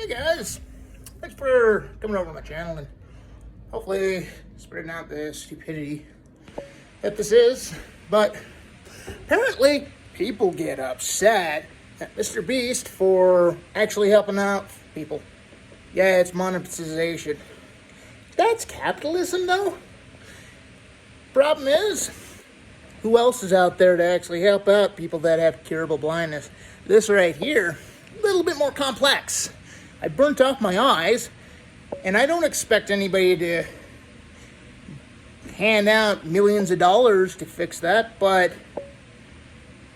Hey guys, thanks for coming over to my channel and hopefully spreading out the stupidity that this is. But apparently people get upset at MrBeast for actually helping out people. Yeah, it's monetization. That's capitalism though. Problem is, who else is out there to actually help out people that have curable blindness? This right here, a little bit more complex. I burnt off my eyes, and I don't expect anybody to hand out millions of dollars to fix that, but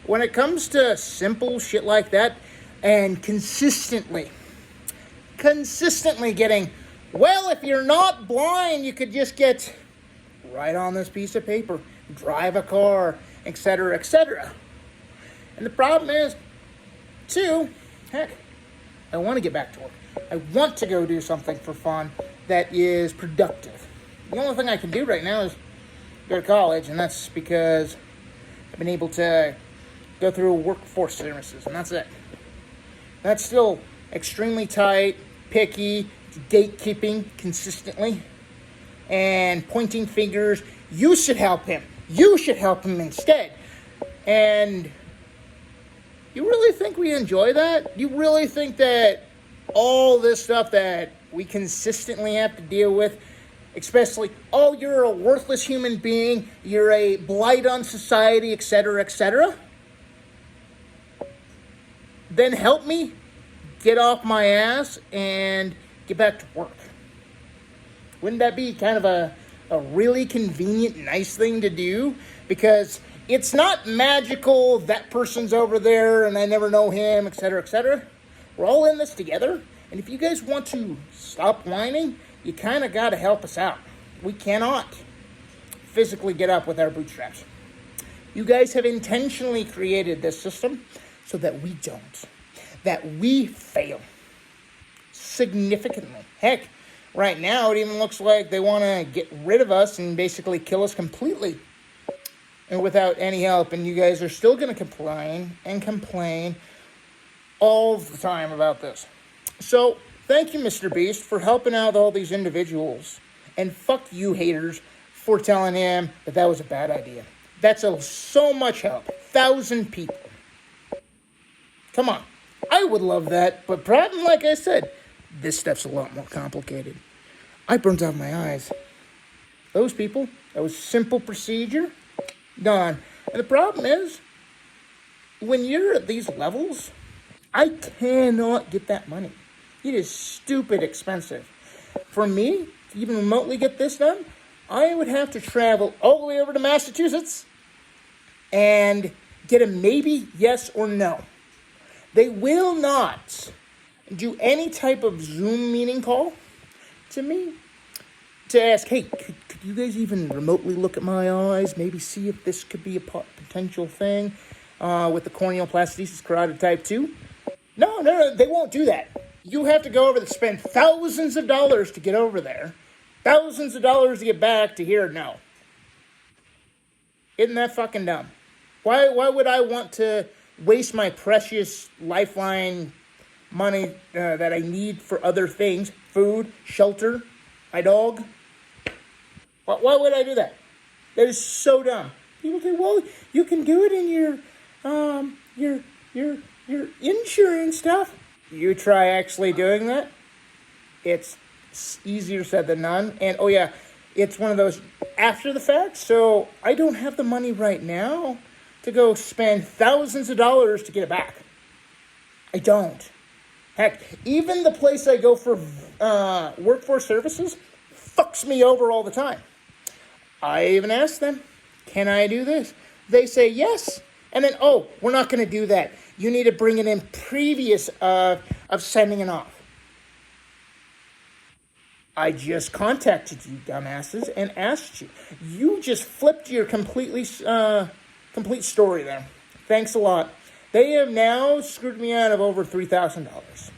when it comes to simple shit like that, and consistently getting, well, if you're not blind, you could just get right on this piece of paper, drive a car, etc., etc. And the problem is, too, heck, I want to get back to work. I want to go do something for fun that is productive. The only thing I can do right now is go to college, and that's because I've been able to go through workforce services, and that's it. That's still extremely tight, picky, gatekeeping consistently, and pointing fingers. You should help him. You should help him instead. And you really think we enjoy that? You really think that all this stuff that we consistently have to deal with, especially, oh, you're a worthless human being, you're a blight on society, etc., etc., then help me get off my ass and get back to work? Wouldn't that be kind of a really convenient, nice thing to do? Because it's not magical, that person's over there and I never know him, etc., etc. We're all in this together. And if you guys want to stop whining, you kind of got to help us out. We cannot physically get up with our bootstraps. You guys have intentionally created this system so that we don't. That we fail significantly. Heck, right now it even looks like they want to get rid of us and basically kill us completely, and without any help. And you guys are still going to complain all the time about this. So thank you, MrBeast, for helping out all these individuals. And fuck you haters for telling him that that was a bad idea. That's so much help. 1,000 people. Come on. I would love that. But problem, like I said, this stuff's a lot more complicated. I burnt out my eyes. Those people, that was simple procedure, done. And the problem is, when you're at these levels, I cannot get that money. It is stupid expensive. For me, to even remotely get this done, I would have to travel all the way over to Massachusetts and get a maybe yes or no. They will not do any type of Zoom meeting call to me to ask, hey, could you guys even remotely look at my eyes, maybe see if this could be a potential thing with the corneal plastitis carotid type 2? No, they won't do that. You have to go over there, spend thousands of dollars to get over there, thousands of dollars to get back to here. No. Isn't that fucking dumb? Why would I want to waste my precious lifeline money that I need for other things, food, shelter, my dog? Why would I do that? That is so dumb. People say, well, you can do it in your insurance stuff. You try actually doing that. It's easier said than done. And oh yeah, it's one of those after the fact. So I don't have the money right now to go spend thousands of dollars to get it back. I don't. Heck, even the place I go for workforce services fucks me over all the time. I even ask them, can I do this? They say yes. And then, oh, we're not going to do that. You need to bring it in previous of sending it off. I just contacted you, dumbasses, and asked you. You just flipped your complete story there. Thanks a lot. They have now screwed me out of over $3,000.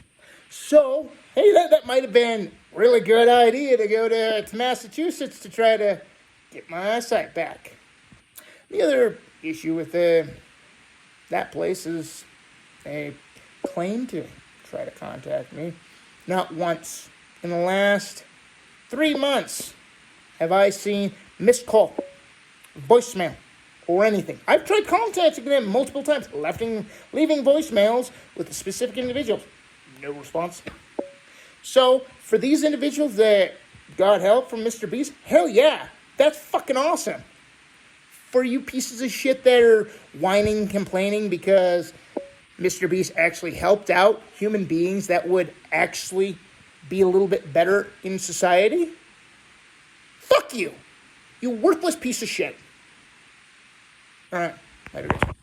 So, hey, that might have been a really good idea to go to Massachusetts to try to get my eyesight back. The other issue with that place is they claim to try to contact me Not once in the last 3 months have I seen missed call, voicemail, or anything. I've tried contacting them multiple times, leaving voicemails with the specific individuals. No response. So, for these individuals that got help from MrBeast, hell yeah, that's fucking awesome. For you pieces of shit that are whining, complaining because MrBeast actually helped out human beings that would actually be a little bit better in society, fuck you. You worthless piece of shit. Alright, later guys.